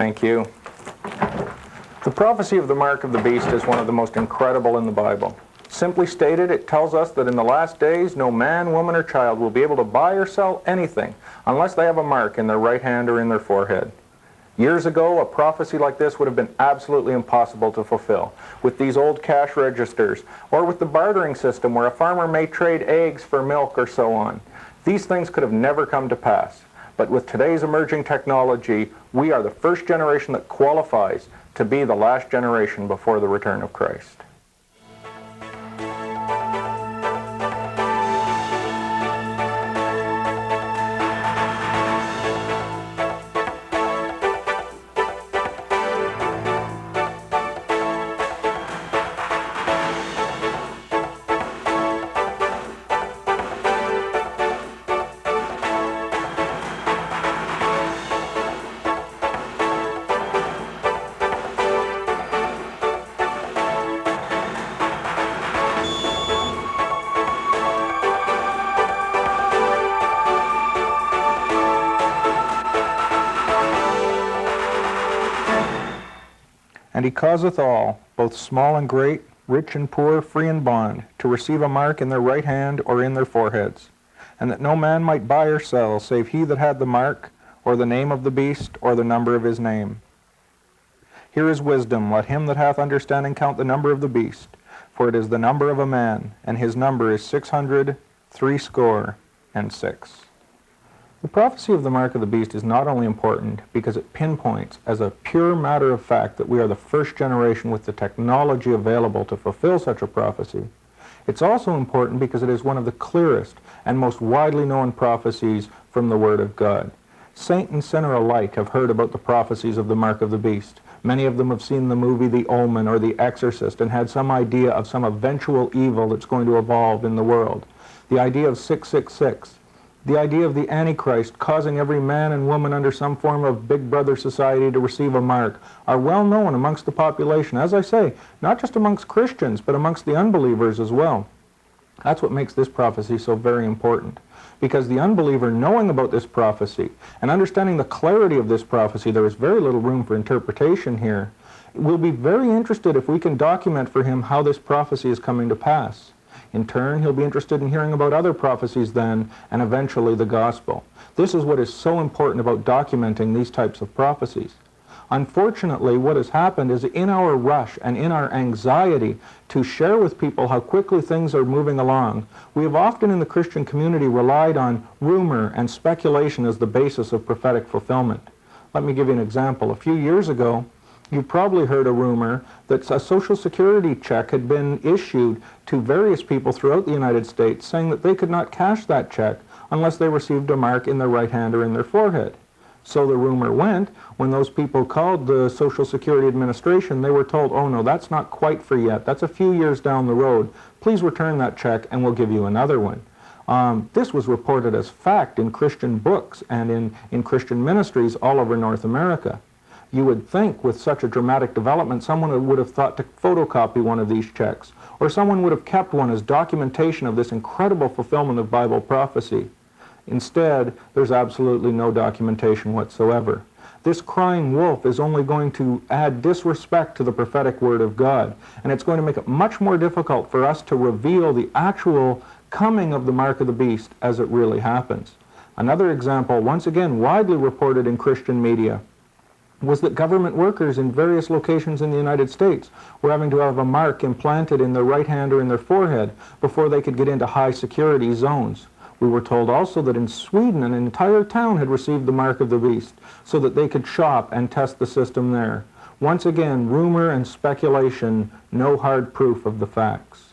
Thank you. The prophecy of the mark of the beast is one of the most incredible in the Bible. Simply stated, it tells us that in the last days, no man, woman, or child will be able to buy or sell anything unless they have a mark in their right hand or in their forehead. Years ago, a prophecy like this would have been absolutely impossible to fulfill with these old cash registers, or with the bartering system where a farmer may trade eggs for milk or so on. These things could have never come to pass. But with today's emerging technology, we are the first generation that qualifies to be the last generation before the return of Christ. And he causeth all, both small and great, rich and poor, free and bond, to receive a mark in their right hand or in their foreheads, and that no man might buy or sell, save he that had the mark, or the name of the beast, or the number of his name. Here is wisdom. Let him that hath understanding count the number of the beast, for it is the number of a man, and his number is 666. The prophecy of the mark of the beast is not only important because it pinpoints as a pure matter of fact that we are the first generation with the technology available to fulfill such a prophecy. It's also important because it is one of the clearest and most widely known prophecies from the Word of God. Saint and sinner alike have heard about the prophecies of the mark of the beast. Many of them have seen the movie The Omen or The Exorcist and had some idea of some eventual evil that's going to evolve in the world. The idea of 666. The idea of the Antichrist causing every man and woman under some form of Big Brother society to receive a mark are well known amongst the population. As I say, not just amongst Christians, but amongst the unbelievers as well. That's what makes this prophecy so very important. Because the unbeliever, knowing about this prophecy and understanding the clarity of this prophecy, there is very little room for interpretation here, will be very interested if we can document for him how this prophecy is coming to pass. In turn, he'll be interested in hearing about other prophecies then, and eventually the gospel. This is what is so important about documenting these types of prophecies. Unfortunately, what has happened is in our rush and in our anxiety to share with people how quickly things are moving along, we have often in the Christian community relied on rumor and speculation as the basis of prophetic fulfillment. Let me give you an example. A few years ago, you probably heard a rumor that a Social Security check had been issued to various people throughout the United States saying that they could not cash that check unless they received a mark in their right hand or in their forehead. So the rumor went, when those people called the Social Security Administration, they were told, oh no, that's not quite for yet. That's a few years down the road. Please return that check and we'll give you another one. This was reported as fact in Christian books and in Christian ministries all over North America. You would think with such a dramatic development, someone would have thought to photocopy one of these checks, or someone would have kept one as documentation of this incredible fulfillment of Bible prophecy. Instead, there's absolutely no documentation whatsoever. This crying wolf is only going to add disrespect to the prophetic word of God, and it's going to make it much more difficult for us to reveal the actual coming of the mark of the beast as it really happens. Another example, once again widely reported in Christian media, was that government workers in various locations in the United States were having to have a mark implanted in their right hand or in their forehead before they could get into high security zones. We were told also that in Sweden an entire town had received the mark of the beast so that they could shop and test the system there. Once again, rumor and speculation, no hard proof of the facts.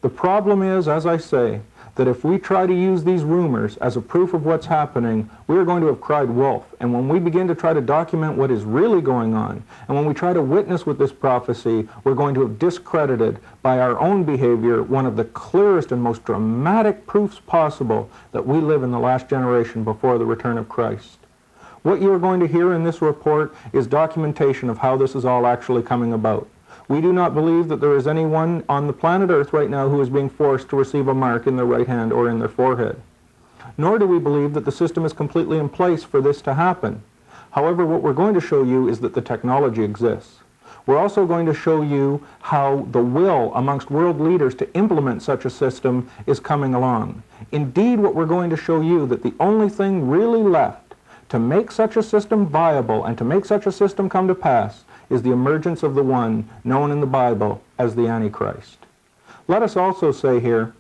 The problem is, as I say, that if we try to use these rumors as a proof of what's happening, we are going to have cried wolf. And when we begin to try to document what is really going on, and when we try to witness with this prophecy, we're going to have discredited by our own behavior one of the clearest and most dramatic proofs possible that we live in the last generation before the return of Christ. What you're going to hear in this report is documentation of how this is all actually coming about. We do not believe that there is anyone on the planet Earth right now who is being forced to receive a mark in their right hand or in their forehead. Nor do we believe that the system is completely in place for this to happen. However, what we're going to show you is that the technology exists. We're also going to show you how the will amongst world leaders to implement such a system is coming along. Indeed, what we're going to show you that the only thing really left to make such a system viable and to make such a system come to pass is the emergence of the one known in the Bible as the Antichrist. Let us also say here,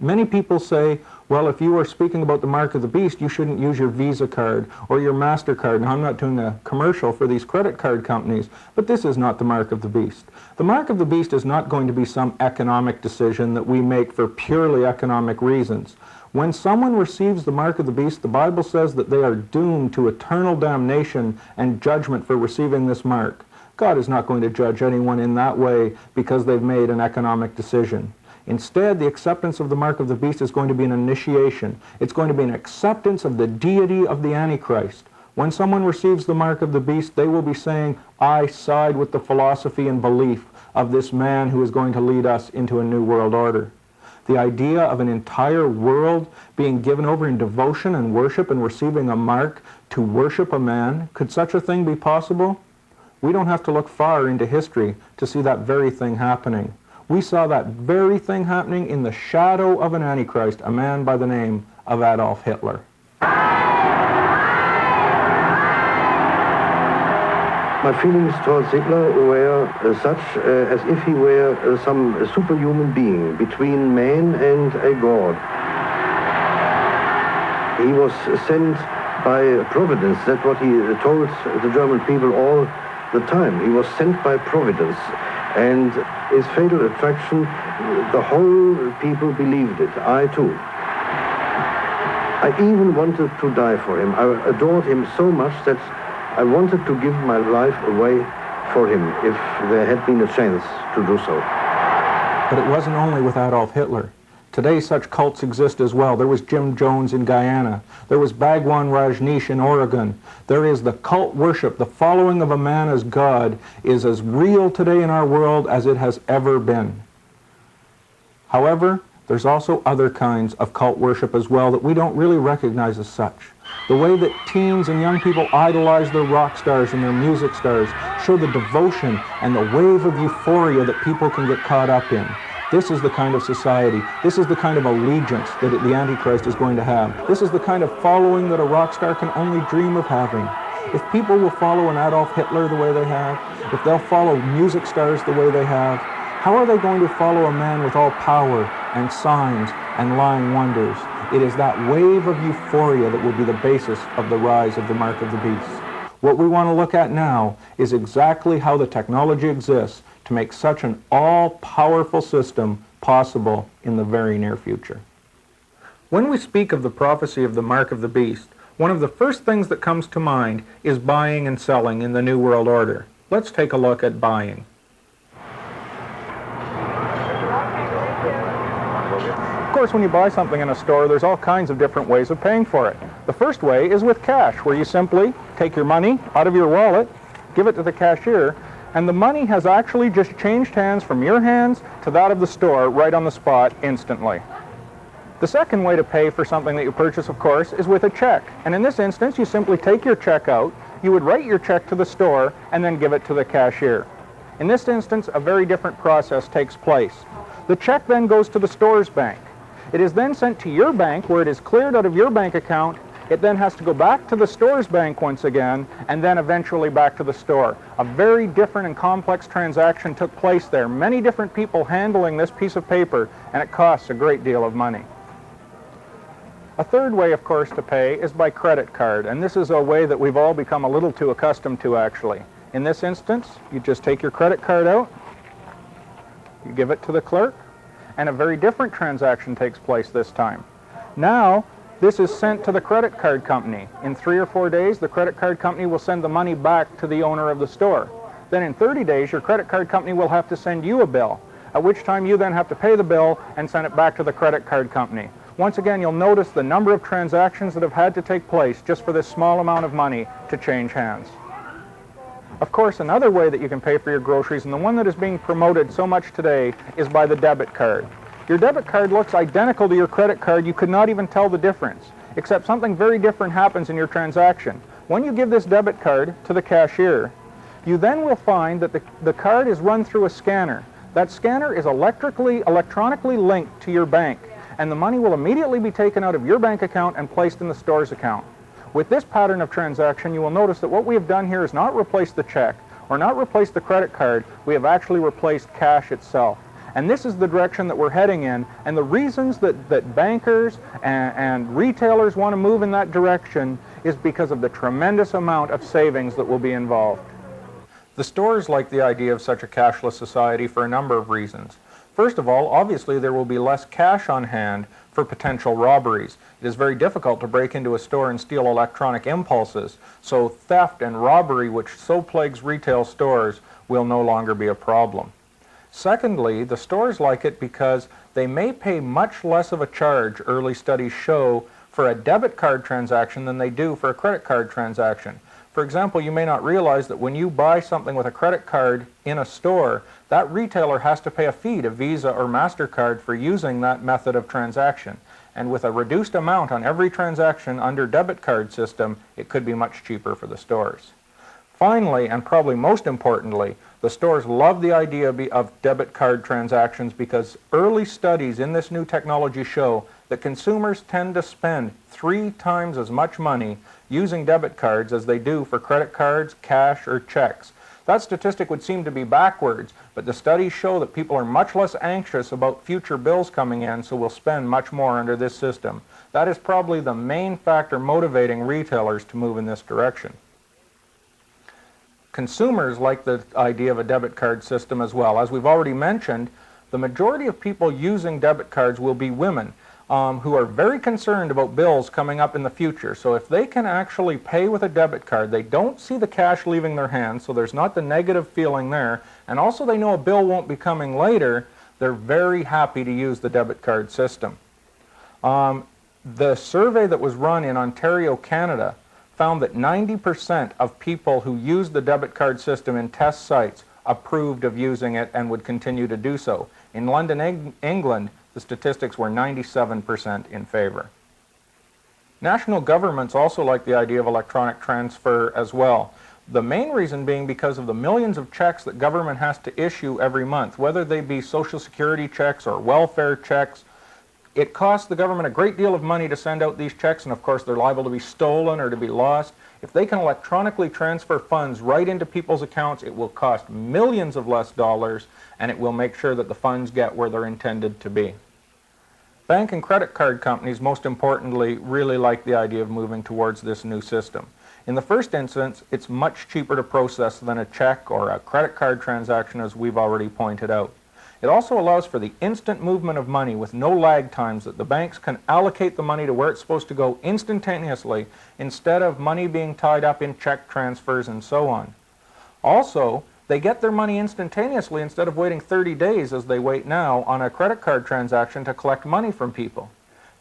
many people say, well, if you are speaking about the mark of the beast, you shouldn't use your Visa card or your MasterCard. Now, I'm not doing a commercial for these credit card companies, but this is not the mark of the beast. The mark of the beast is not going to be some economic decision that we make for purely economic reasons. When someone receives the mark of the beast, the Bible says that they are doomed to eternal damnation and judgment for receiving this mark. God is not going to judge anyone in that way because they've made an economic decision. Instead, the acceptance of the mark of the beast is going to be an initiation. It's going to be an acceptance of the deity of the Antichrist. When someone receives the mark of the beast, they will be saying, I side with the philosophy and belief of this man who is going to lead us into a new world order. The idea of an entire world being given over in devotion and worship and receiving a mark to worship a man, could such a thing be possible? We don't have to look far into history to see that very thing happening. We saw that very thing happening in the shadow of an Antichrist, a man by the name of Adolf Hitler. My feelings towards Hitler were such as if he were some superhuman being between man and a god. He was sent by Providence. That's what he told the German people all the time. He was sent by Providence. And his fatal attraction, the whole people believed it. I too. I even wanted to die for him. I adored him so much that I wanted to give my life away for him if there had been a chance to do so. But it wasn't only with Adolf Hitler. Today such cults exist as well. There was Jim Jones in Guyana. There was Bhagwan Rajneesh in Oregon. There is the cult worship. The following of a man as God is as real today in our world as it has ever been. However, there's also other kinds of cult worship as well that we don't really recognize as such. The way that teens and young people idolize their rock stars and their music stars show the devotion and the wave of euphoria that people can get caught up in. This is the kind of society, this is the kind of allegiance that the Antichrist is going to have. This is the kind of following that a rock star can only dream of having. If people will follow an Adolf Hitler the way they have, if they'll follow music stars the way they have, how are they going to follow a man with all power and signs and lying wonders? It is that wave of euphoria that will be the basis of the rise of the mark of the beast. What we want to look at now is exactly how the technology exists to make such an all-powerful system possible in the very near future. When we speak of the prophecy of the mark of the beast, one of the first things that comes to mind is buying and selling in the New World Order. Let's take a look at buying. Of course, when you buy something in a store, there's all kinds of different ways of paying for it. The first way is with cash, where you simply take your money out of your wallet, give it to the cashier, and the money has actually just changed hands from your hands to that of the store right on the spot instantly. The second way to pay for something that you purchase, of course, is with a check. And in this instance, you simply take your check out, you would write your check to the store, and then give it to the cashier. In this instance, a very different process takes place. The check then goes to the store's bank. It is then sent to your bank, where it is cleared out of your bank account. It then has to go back to the store's bank once again, and then eventually back to the store. A very different and complex transaction took place there. Many different people handling this piece of paper, and it costs a great deal of money. A third way, of course, to pay is by credit card, and this is a way that we've all become a little too accustomed to, actually. In this instance, you just take your credit card out, you give it to the clerk, and a very different transaction takes place this time. Now, this is sent to the credit card company. In 3 or 4 days, the credit card company will send the money back to the owner of the store. Then in 30 days, your credit card company will have to send you a bill, at which time you then have to pay the bill and send it back to the credit card company. Once again, you'll notice the number of transactions that have had to take place just for this small amount of money to change hands. Of course, another way that you can pay for your groceries, and the one that is being promoted so much today, is by the debit card. Your debit card looks identical to your credit card. You could not even tell the difference, except something very different happens in your transaction. When you give this debit card to the cashier, you then will find that the card is run through a scanner. That scanner is electronically linked to your bank, and the money will immediately be taken out of your bank account and placed in the store's account. With this pattern of transaction, you will notice that what we have done here is not replace the check or not replace the credit card. We have actually replaced cash itself. And this is the direction that we're heading in, and the reasons that bankers and retailers want to move in that direction is because of the tremendous amount of savings that will be involved. The stores like the idea of such a cashless society for a number of reasons. First of all, obviously there will be less cash on hand for potential robberies. It is very difficult to break into a store and steal electronic impulses, so theft and robbery, which so plagues retail stores, will no longer be a problem. Secondly, the stores like it because they may pay much less of a charge, early studies show, for a debit card transaction than they do for a credit card transaction. For example, you may not realize that when you buy something with a credit card in a store, that retailer has to pay a fee to Visa or MasterCard for using that method of transaction. And with a reduced amount on every transaction under debit card system, it could be much cheaper for the stores. Finally, and probably most importantly, the stores love the idea of debit card transactions because early studies in this new technology show that consumers tend to spend 3 times as much money using debit cards as they do for credit cards, cash, or checks. That statistic would seem to be backwards, but the studies show that people are much less anxious about future bills coming in, so will spend much more under this system. That is probably the main factor motivating retailers to move in this direction. Consumers like the idea of a debit card system as well. As we've already mentioned, the majority of people using debit cards will be women who are very concerned about bills coming up in the future. So if they can actually pay with a debit card, they don't see the cash leaving their hands, so there's not the negative feeling there, and also they know a bill won't be coming later, they're very happy to use the debit card system. The survey that was run in Ontario, Canada, found that 90% of people who used the debit card system in test sites approved of using it and would continue to do so. In London, England, the statistics were 97% in favor. National governments also like the idea of electronic transfer as well. The main reason being because of the millions of checks that government has to issue every month, whether they be Social Security checks or welfare checks. It costs the government a great deal of money to send out these checks, and of course they're liable to be stolen or to be lost. If they can electronically transfer funds right into people's accounts, it will cost millions of less dollars, and it will make sure that the funds get where they're intended to be. Bank and credit card companies, most importantly, really like the idea of moving towards this new system. In the first instance, it's much cheaper to process than a check or a credit card transaction, as we've already pointed out. It also allows for the instant movement of money with no lag times, that the banks can allocate the money to where it's supposed to go instantaneously instead of money being tied up in check transfers and so on. Also, they get their money instantaneously instead of waiting 30 days as they wait now on a credit card transaction to collect money from people.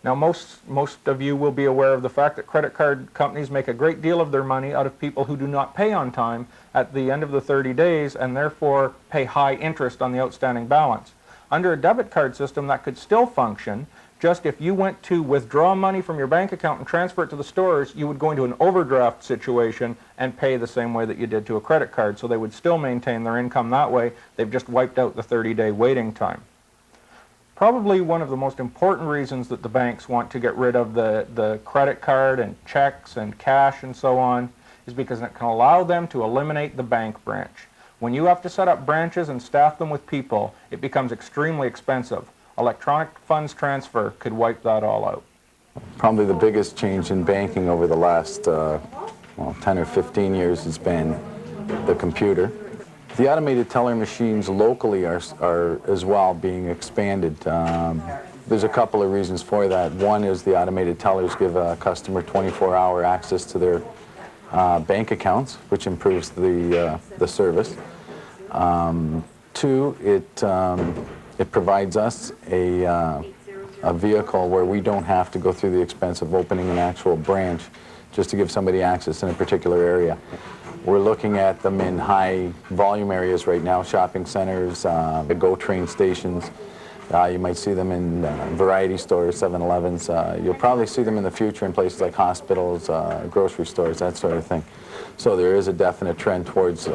Now, most of you will be aware of the fact that credit card companies make a great deal of their money out of people who do not pay on time at the end of the 30 days and therefore pay high interest on the outstanding balance. Under a debit card system, that could still function. Just if you went to withdraw money from your bank account and transfer it to the stores, you would go into an overdraft situation and pay the same way that you did to a credit card. So they would still maintain their income that way. They've just wiped out the 30-day waiting time. Probably one of the most important reasons that the banks want to get rid of the credit card and checks and cash and so on is because it can allow them to eliminate the bank branch. When you have to set up branches and staff them with people, it becomes extremely expensive. Electronic funds transfer could wipe that all out. Probably the biggest change in banking over the last 10 or 15 years has been the computer. The automated teller machines locally are as well being expanded. There's a couple of reasons for that. One is the automated tellers give a customer 24-hour access to their bank accounts, which improves the service. Two, it provides us a vehicle where we don't have to go through the expense of opening an actual branch just to give somebody access in a particular area. We're looking at them in high volume areas right now, shopping centers, the GO train stations, You might see them in variety stores, 7-Elevens. You'll probably see them in the future in places like hospitals, grocery stores, that sort of thing. So there is a definite trend towards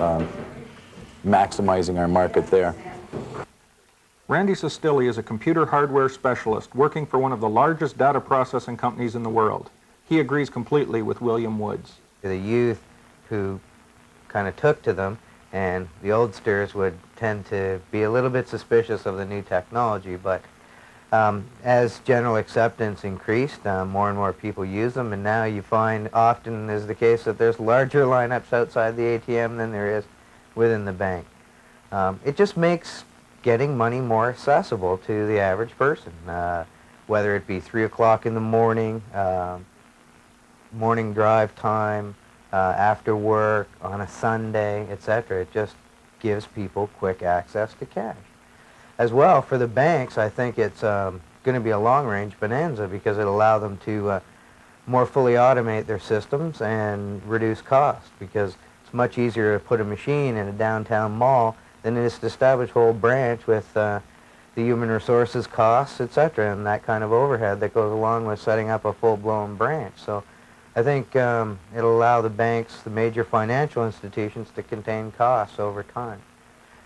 maximizing our market there. Randy Sestilli is a computer hardware specialist working for one of the largest data processing companies in the world. He agrees completely with William Woods. The youth who kind of took to them, and the oldsters would tend to be a little bit suspicious of the new technology, but as general acceptance increased, more and more people use them, and now you find often is the case that there's larger lineups outside the ATM than there is within the bank. It just makes getting money more accessible to the average person, whether it be 3 o'clock in the morning, morning drive time, after work, on a Sunday, etc. It just gives people quick access to cash. As well, for the banks, I think it's going to be a long-range bonanza because it'll allow them to more fully automate their systems and reduce cost, because it's much easier to put a machine in a downtown mall than it is to establish a whole branch with the human resources costs, etc., and that kind of overhead that goes along with setting up a full-blown branch. So I think it'll allow the banks, the major financial institutions, to contain costs over time.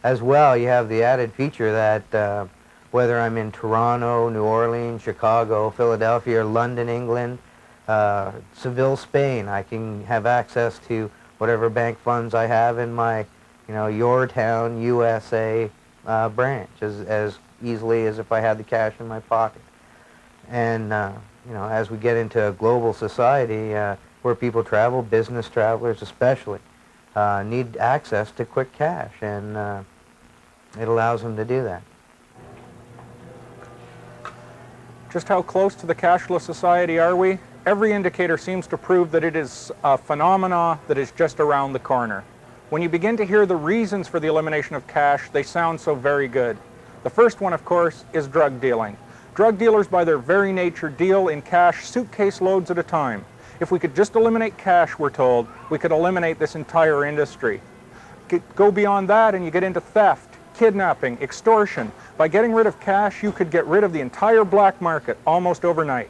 As well, you have the added feature that whether I'm in Toronto, New Orleans, Chicago, Philadelphia, or London, England, Seville, Spain, I can have access to whatever bank funds I have in my, Yorktown, USA branch as easily as if I had the cash in my pocket. And as we get into a global society where people travel, business travelers especially, need access to quick cash, and it allows them to do that. Just how close to the cashless society are we? Every indicator seems to prove that it is a phenomena that is just around the corner. When you begin to hear the reasons for the elimination of cash, they sound so very good. The first one, of course, is drug dealing. Drug dealers, by their very nature, deal in cash suitcase loads at a time. If we could just eliminate cash, we're told, we could eliminate this entire industry. Go beyond that and you get into theft, kidnapping, extortion. By getting rid of cash, you could get rid of the entire black market almost overnight.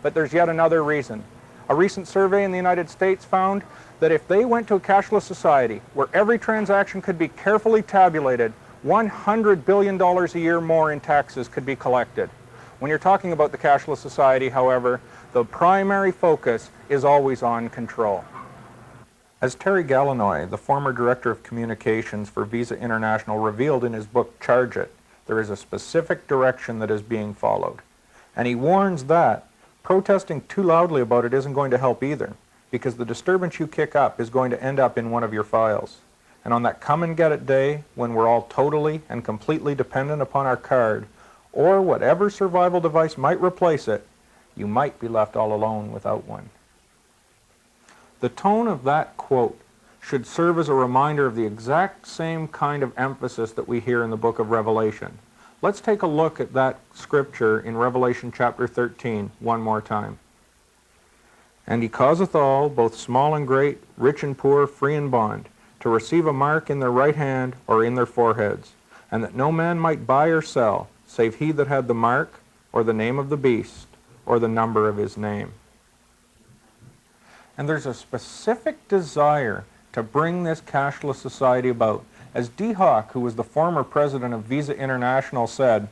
But there's yet another reason. A recent survey in the United States found that if they went to a cashless society where every transaction could be carefully tabulated, $100 billion a year more in taxes could be collected. When you're talking about the cashless society, however, the primary focus is always on control. As Terry Gallinoy, the former director of communications for Visa International, revealed in his book Charge It, there is a specific direction that is being followed. And he warns that protesting too loudly about it isn't going to help either, because the disturbance you kick up is going to end up in one of your files. And on that come-and-get-it day, when we're all totally and completely dependent upon our card, or whatever survival device might replace it, you might be left all alone without one. The tone of that quote should serve as a reminder of the exact same kind of emphasis that we hear in the book of Revelation. Let's take a look at that scripture in Revelation chapter 13 one more time. And he causeth all, both small and great, rich and poor, free and bond, to receive a mark in their right hand or in their foreheads, and that no man might buy or sell, save he that had the mark, or the name of the beast, or the number of his name. And there's a specific desire to bring this cashless society about. As Dee Hock, who was the former president of Visa International, said,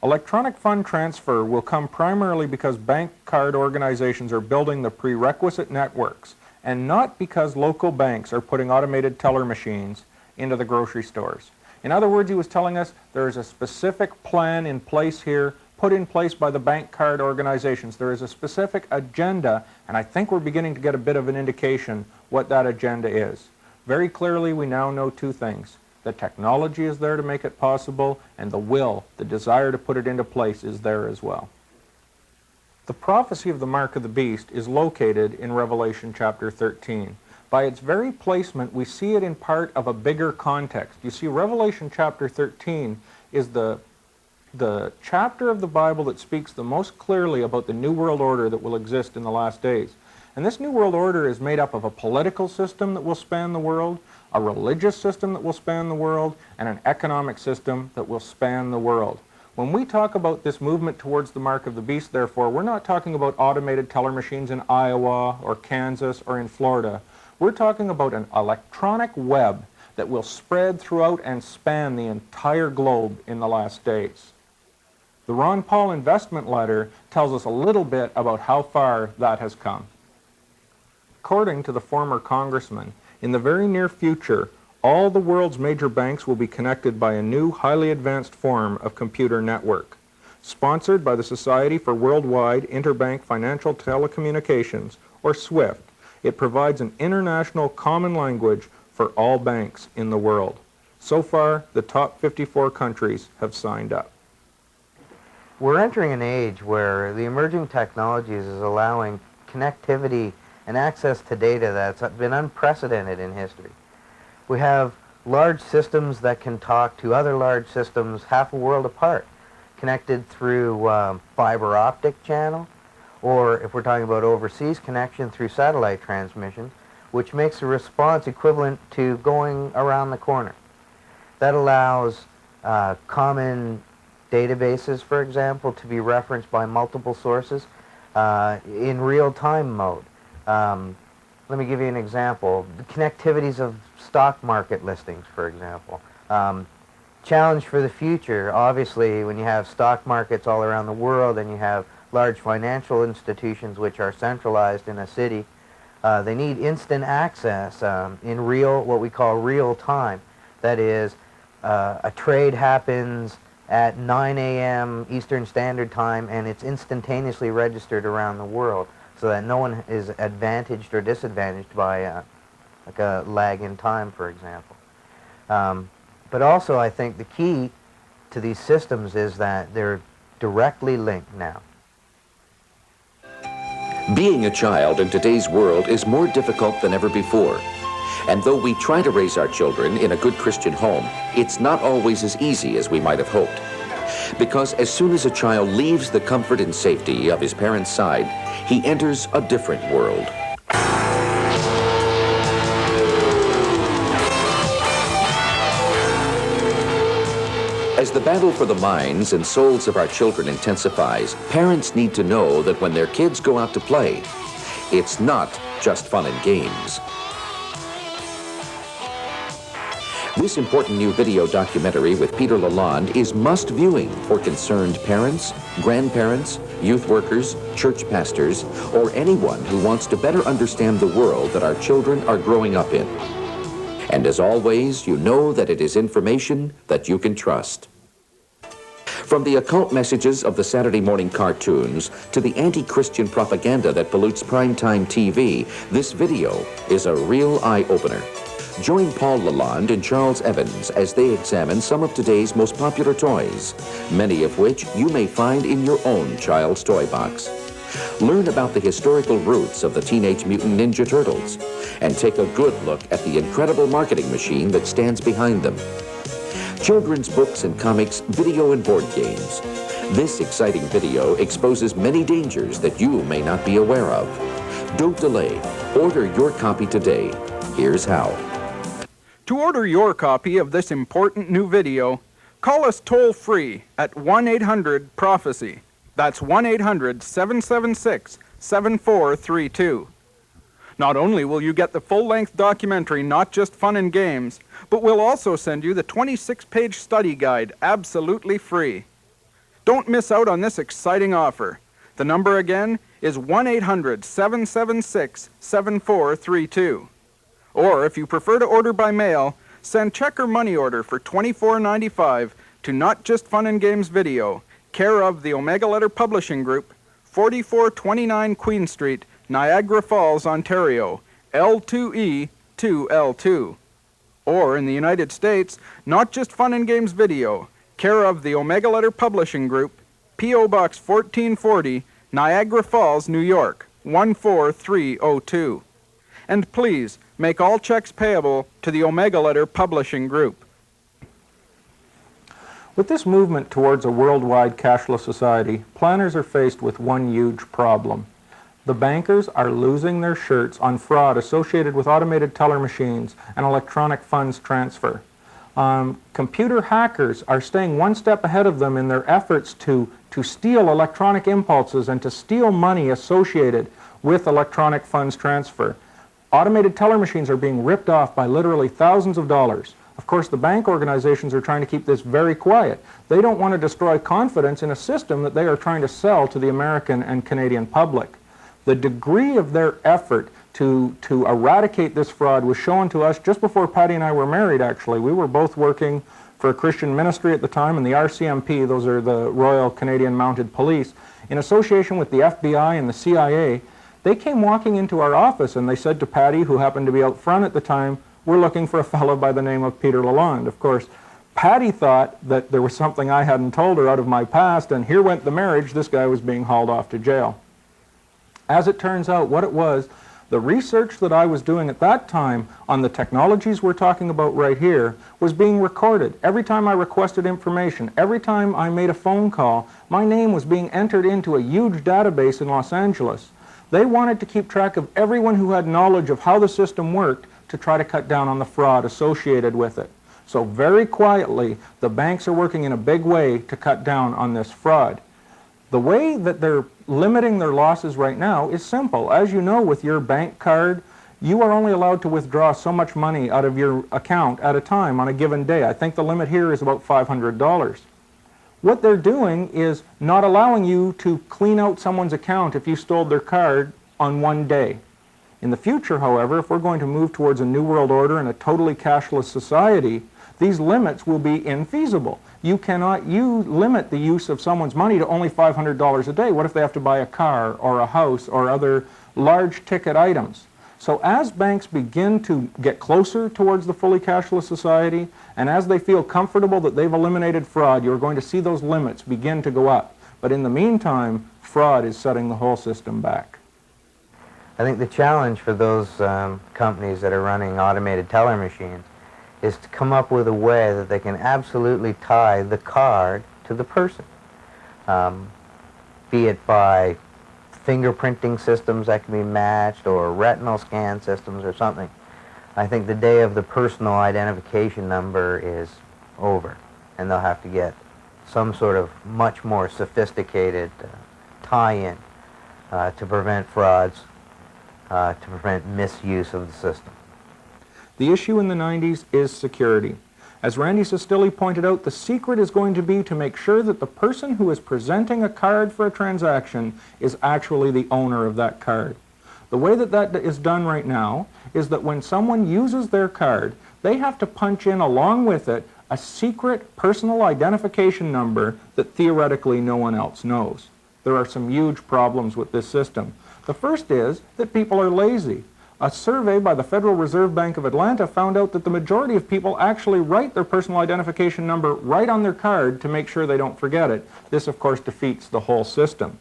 electronic fund transfer will come primarily because bank card organizations are building the prerequisite networks, and not because local banks are putting automated teller machines into the grocery stores. In other words, he was telling us there is a specific plan in place here, put in place by the bank card organizations. There is a specific agenda, and I think we're beginning to get a bit of an indication what that agenda is. Very clearly, we now know two things. The technology is there to make it possible, and the will, the desire to put it into place, is there as well. The prophecy of the mark of the beast is located in Revelation chapter 13. By its very placement, we see it in part of a bigger context. You see, Revelation chapter 13 is the chapter of the Bible that speaks the most clearly about the New World Order that will exist in the last days. And this New World Order is made up of a political system that will span the world, a religious system that will span the world, and an economic system that will span the world. When we talk about this movement towards the mark of the beast, therefore, we're not talking about automated teller machines in Iowa or Kansas or in Florida. We're talking about an electronic web that will spread throughout and span the entire globe in the last days. The Ron Paul investment letter tells us a little bit about how far that has come. According to the former congressman, in the very near future, all the world's major banks will be connected by a new, highly advanced form of computer network. Sponsored by the Society for Worldwide Interbank Financial Telecommunications, or SWIFT, it provides an international common language for all banks in the world. So far, the top 54 countries have signed up. We're entering an age where the emerging technologies is allowing connectivity and access to data that's been unprecedented in history. We have large systems that can talk to other large systems half a world apart, connected through fiber optic channel, or if we're talking about overseas connection through satellite transmissions, which makes a response equivalent to going around the corner. That allows common databases, for example, to be referenced by multiple sources in real-time mode. Let me give you an example. The connectivities of stock market listings, for example. Challenge for the future, obviously, when you have stock markets all around the world and you have large financial institutions which are centralized in a city, they need instant access in what we call real time. That is, a trade happens at 9 a.m. Eastern Standard Time and it's instantaneously registered around the world, so that no one is advantaged or disadvantaged by like a lag in time, for example. But also, I think the key to these systems is that they're directly linked now. Being a child in today's world is more difficult than ever before. And though we try to raise our children in a good Christian home, it's not always as easy as we might have hoped. Because as soon as a child leaves the comfort and safety of his parents' side, he enters a different world. As the battle for the minds and souls of our children intensifies, parents need to know that when their kids go out to play, it's not just fun and games. This important new video documentary with Peter Lalonde is must viewing for concerned parents, grandparents, youth workers, church pastors, or anyone who wants to better understand the world that our children are growing up in. And as always, you know that it is information that you can trust. From the occult messages of the Saturday morning cartoons to the anti-Christian propaganda that pollutes primetime TV, this video is a real eye-opener. Join Paul Lalonde and Charles Evans as they examine some of today's most popular toys, many of which you may find in your own child's toy box. Learn about the historical roots of the Teenage Mutant Ninja Turtles and take a good look at the incredible marketing machine that stands behind them. Children's books and comics, video and board games. This exciting video exposes many dangers that you may not be aware of. Don't delay. Order your copy today. Here's how. To order your copy of this important new video, call us toll-free at 1-800-PROPHECY. That's 1-800-776-7432. Not only will you get the full-length documentary Not Just Fun and Games, but we'll also send you the 26-page study guide absolutely free. Don't miss out on this exciting offer. The number again is 1-800-776-7432. Or if you prefer to order by mail, send check or money order for $24.95 to Not Just Fun and Games Video, care of the Omega Letter Publishing Group, 4429 Queen Street, Niagara Falls, Ontario, L2E 2L2. Or in the United States, Not Just Fun and Games Video, care of the Omega Letter Publishing Group, P.O. Box 1440, Niagara Falls, New York, 14302. And please, make all checks payable to the Omega Letter Publishing Group. With this movement towards a worldwide cashless society, planners are faced with one huge problem. The bankers are losing their shirts on fraud associated with automated teller machines and electronic funds transfer. Computer hackers are staying one step ahead of them in their efforts to steal electronic impulses and to steal money associated with electronic funds transfer. Automated teller machines are being ripped off by literally thousands of dollars. Of course, the bank organizations are trying to keep this very quiet. They don't want to destroy confidence in a system that they are trying to sell to the American and Canadian public. The degree of their effort to eradicate this fraud was shown to us just before Patty and I were married, actually. We were both working for a Christian ministry at the time, and the RCMP, those are the Royal Canadian Mounted Police, in association with the FBI and the CIA, they came walking into our office and they said to Patty, who happened to be out front at the time, "We're looking for a fellow by the name of Peter Lalonde." Of course, Patty thought that there was something I hadn't told her out of my past, and here went the marriage. This guy was being hauled off to jail. As it turns out, what it was, the research that I was doing at that time on the technologies we're talking about right here was being recorded. Every time I requested information, every time I made a phone call, my name was being entered into a huge database in Los Angeles. They wanted to keep track of everyone who had knowledge of how the system worked to try to cut down on the fraud associated with it. So very quietly, the banks are working in a big way to cut down on this fraud. The way that they're limiting their losses right now is simple. As you know, with your bank card, you are only allowed to withdraw so much money out of your account at a time on a given day. I think the limit here is about $500. What they're doing is not allowing you to clean out someone's account if you stole their card on one day. In the future, however, if we're going to move towards a new world order and a totally cashless society, these limits will be infeasible. You cannot limit the use of someone's money to only $500 a day. What if they have to buy a car or a house or other large ticket items? So as banks begin to get closer towards the fully cashless society, and as they feel comfortable that they've eliminated fraud, you're going to see those limits begin to go up. But in the meantime, fraud is setting the whole system back. I think the challenge for those companies that are running automated teller machines is to come up with a way that they can absolutely tie the card to the person, be it by fingerprinting systems that can be matched or retinal scan systems or something. I think the day of the personal identification number is over, and they'll have to get some sort of much more sophisticated tie-in to prevent frauds, to prevent misuse of the system. The issue in the 90s is security. As Randy Sestilli pointed out, the secret is going to be to make sure that the person who is presenting a card for a transaction is actually the owner of that card. The way that that is done right now is that when someone uses their card, they have to punch in along with it a secret personal identification number that theoretically no one else knows. There are some huge problems with this system. The first is that people are lazy. A survey by the Federal Reserve Bank of Atlanta found out that the majority of people actually write their personal identification number right on their card to make sure they don't forget it. This, of course, defeats the whole system.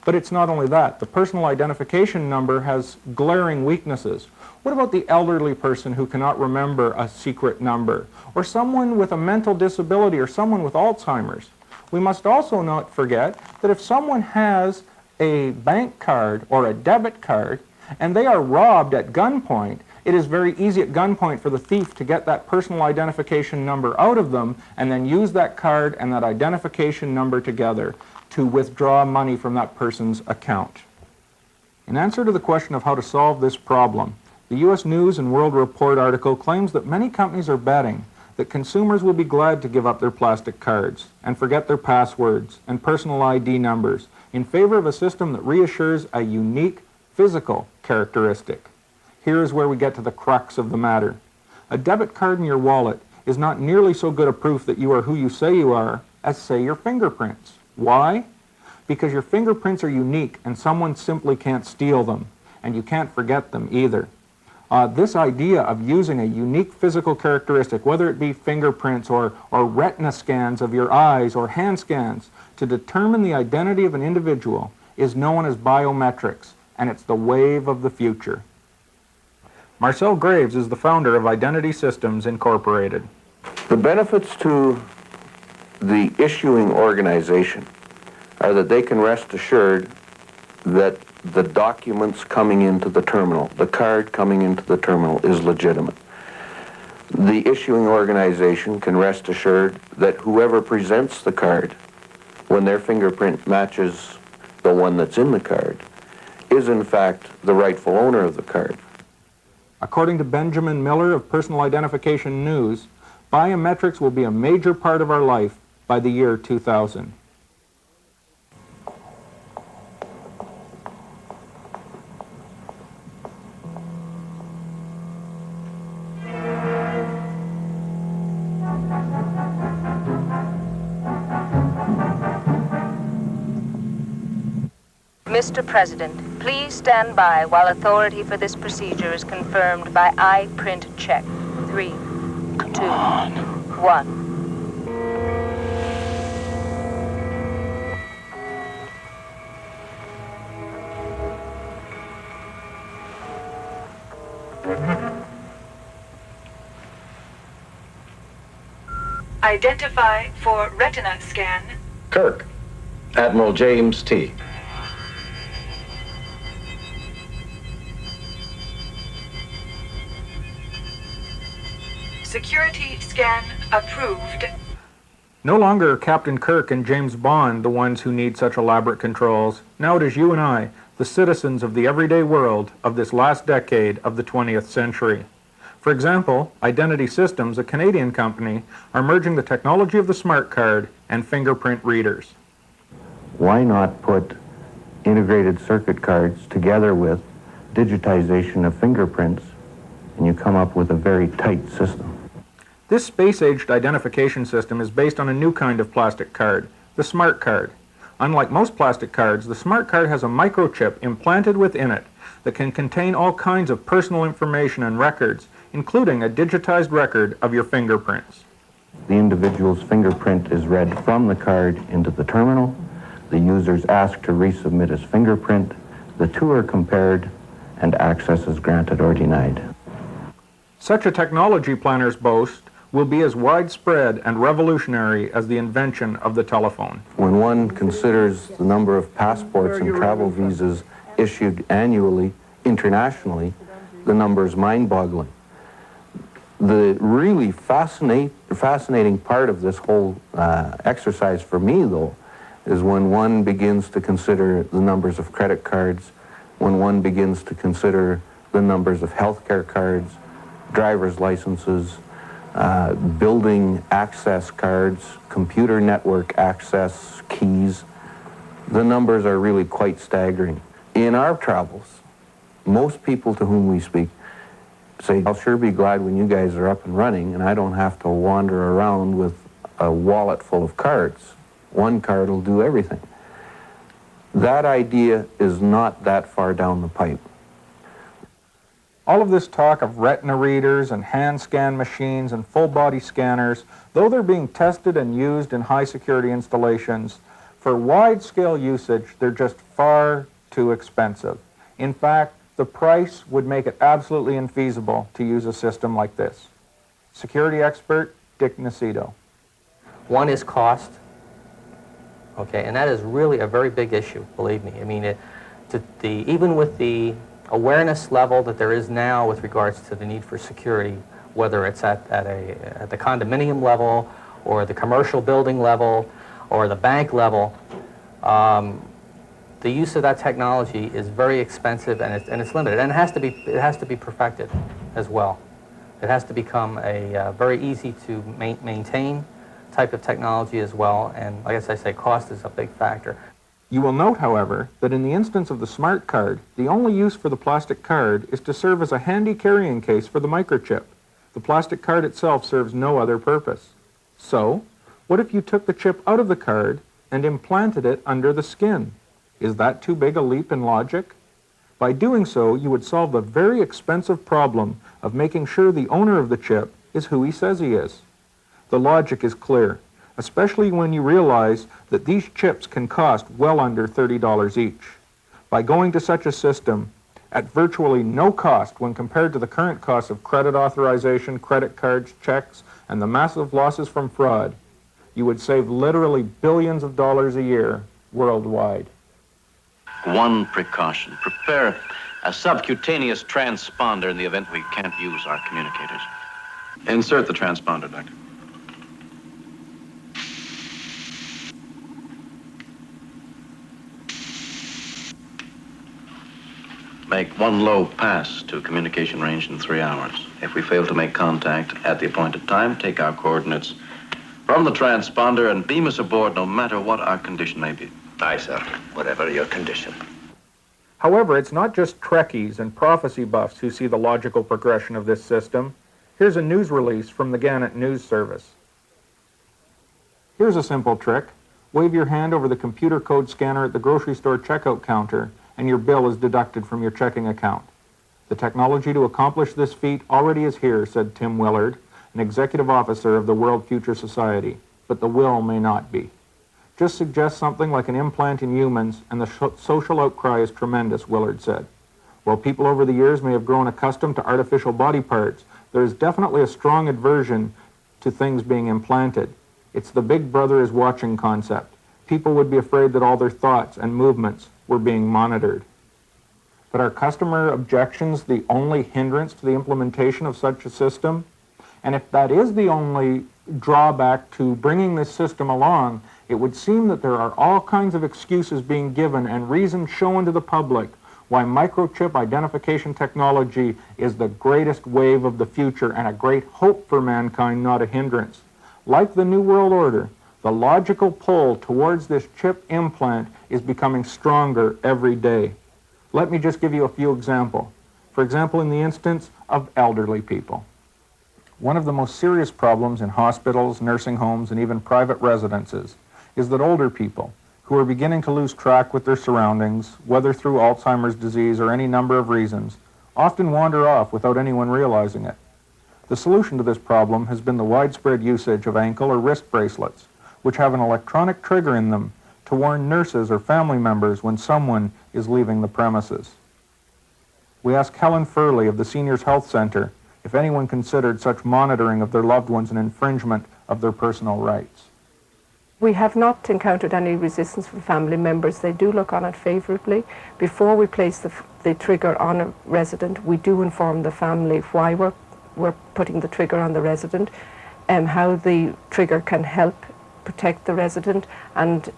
But it's not only that. The personal identification number has glaring weaknesses. What about the elderly person who cannot remember a secret number? Or someone with a mental disability or someone with Alzheimer's? We must also not forget that if someone has a bank card or a debit card and they are robbed at gunpoint, it is very easy at gunpoint for the thief to get that personal identification number out of them and then use that card and that identification number together to withdraw money from that person's account. In answer to the question of how to solve this problem, the U.S. News and World Report article claims that many companies are betting that consumers will be glad to give up their plastic cards and forget their passwords and personal ID numbers in favor of a system that reassures a unique physical characteristic. Here is where we get to the crux of the matter. A debit card in your wallet is not nearly so good a proof that you are who you say you are as, say, your fingerprints. Why? Because your fingerprints are unique and someone simply can't steal them, and you can't forget them either. This idea of using a unique physical characteristic, whether it be fingerprints or retina scans of your eyes or hand scans, to determine the identity of an individual is known as biometrics, and it's the wave of the future. Marcel Graves is the founder of Identity Systems Incorporated. The benefits to the issuing organization are that they can rest assured that the documents coming into the terminal, the card coming into the terminal, is legitimate. the issuing organization can rest assured that whoever presents the card, when their fingerprint matches the one that's in the card, is in fact the rightful owner of the card. According to Benjamin Miller of Personal Identification News, biometrics will be a major part of our life by the year 2000. Mr. President, please stand by while authority for this procedure is confirmed by I-print check. 3, 2, 1. Identify for retina scan. Kirk, Admiral James T. Security scan approved. No longer are Captain Kirk and James Bond the ones who need such elaborate controls. Now it is you and I, the citizens of the everyday world of this last decade of the 20th century. For example, Identity Systems, a Canadian company, are merging the technology of the smart card and fingerprint readers. Why not put integrated circuit cards together with digitization of fingerprints, and you come up with a very tight system? This space-aged identification system is based on a new kind of plastic card, the smart card. Unlike most plastic cards, the smart card has a microchip implanted within it that can contain all kinds of personal information and records, including a digitized record of your fingerprints. The individual's fingerprint is read from the card into the terminal. The user is asked to resubmit his fingerprint. The two are compared, and access is granted or denied. Such a technology, planners boast, will be as widespread and revolutionary as the invention of the telephone. When one considers the number of passports and travel visas issued annually internationally, the number is mind-boggling. The really fascinating part of this whole exercise for me, though, is when one begins to consider the numbers of credit cards, when one begins to consider the numbers of healthcare cards, driver's licenses, building access cards, computer network access keys. The numbers are really quite staggering. In our travels, most people to whom we speak say, I'll sure be glad when you guys are up and running and I don't have to wander around with a wallet full of cards. One card will do everything. That idea is not that far down the pipe. All of this talk of retina readers and hand scan machines and full body scanners, though they're being tested and used in high security installations, for wide scale usage, they're just far too expensive. In fact, the price would make it absolutely infeasible to use a system like this. Security expert Dick Nacito. One is cost, okay, and that is really a very big issue, believe me. I mean, even with the awareness level that there is now with regards to the need for security, whether it's at the condominium level or the commercial building level or the bank level, the use of that technology is very expensive and it's limited, and it has to be perfected as well. It has to become a very easy to maintain type of technology as well, and I guess I say cost is a big factor. You will note, however, that in the instance of the smart card, the only use for the plastic card is to serve as a handy carrying case for the microchip. The plastic card itself serves no other purpose. So, what if you took the chip out of the card and implanted it under the skin? Is that too big a leap in logic? By doing so, you would solve the very expensive problem of making sure the owner of the chip is who he says he is. The logic is clear, especially when you realize that these chips can cost well under $30 each. By going to such a system, at virtually no cost when compared to the current cost of credit authorization, credit cards, checks, and the massive losses from fraud, you would save literally billions of dollars a year worldwide. One precaution, prepare a subcutaneous transponder in the event we can't use our communicators. Insert the transponder, Doctor. Make one low pass to communication range in 3 hours. If we fail to make contact at the appointed time, take our coordinates from the transponder and beam us aboard no matter what our condition may be. Aye, sir. Whatever your condition. However, it's not just Trekkies and prophecy buffs who see the logical progression of this system. Here's a news release from the Gannett News Service. Here's a simple trick. Wave your hand over the computer code scanner at the grocery store checkout counter, and your bill is deducted from your checking account. The technology to accomplish this feat already is here, said Tim Willard, an executive officer of the World Future Society, but the will may not be. Just suggest something like an implant in humans, and the social outcry is tremendous, Willard said. While people over the years may have grown accustomed to artificial body parts, there is definitely a strong aversion to things being implanted. It's the big brother is watching concept. People would be afraid that all their thoughts and movements were being monitored. But are customer objections the only hindrance to the implementation of such a system? And if that is the only drawback to bringing this system along, it would seem that there are all kinds of excuses being given and reasons shown to the public why microchip identification technology is the greatest wave of the future and a great hope for mankind, not a hindrance. Like the New World Order, the logical pull towards this chip implant is becoming stronger every day. Let me just give you a few examples. For example, in the instance of elderly people. One of the most serious problems in hospitals, nursing homes, and even private residences is that older people, who are beginning to lose track with their surroundings, whether through Alzheimer's disease or any number of reasons, often wander off without anyone realizing it. The solution to this problem has been the widespread usage of ankle or wrist bracelets, which have an electronic trigger in them to warn nurses or family members when someone is leaving the premises. We asked Helen Furley of the Seniors Health Center if anyone considered such monitoring of their loved ones an infringement of their personal rights. We have not encountered any resistance from family members. They do look on it favorably. Before we place the trigger on a resident, we do inform the family why we're putting the trigger on the resident and how the trigger can help protect the resident, and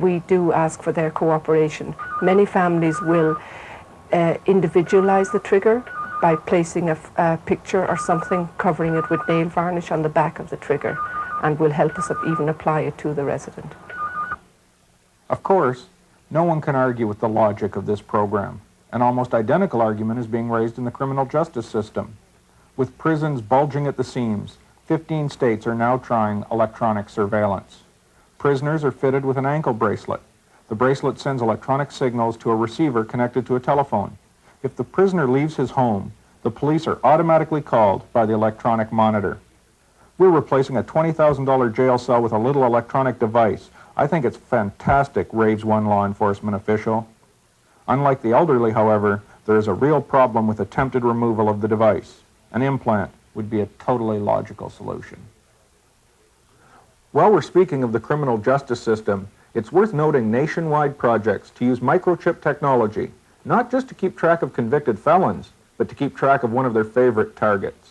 we do ask for their cooperation. Many families will individualize the trigger by placing a picture or something covering it with nail varnish on the back of the trigger, and will help us even apply it to the resident. Of course, no one can argue with the logic of this program. An almost identical argument is being raised in the criminal justice system. With prisons bulging at the seams, 15 states are now trying electronic surveillance. Prisoners are fitted with an ankle bracelet. The bracelet sends electronic signals to a receiver connected to a telephone. If the prisoner leaves his home, the police are automatically called by the electronic monitor. We're replacing a $20,000 jail cell with a little electronic device. I think it's fantastic, raves one law enforcement official. Unlike the elderly, however, there is a real problem with attempted removal of the device. An implant would be a totally logical solution. While we're speaking of the criminal justice system, it's worth noting nationwide projects to use microchip technology, not just to keep track of convicted felons, but to keep track of one of their favorite targets.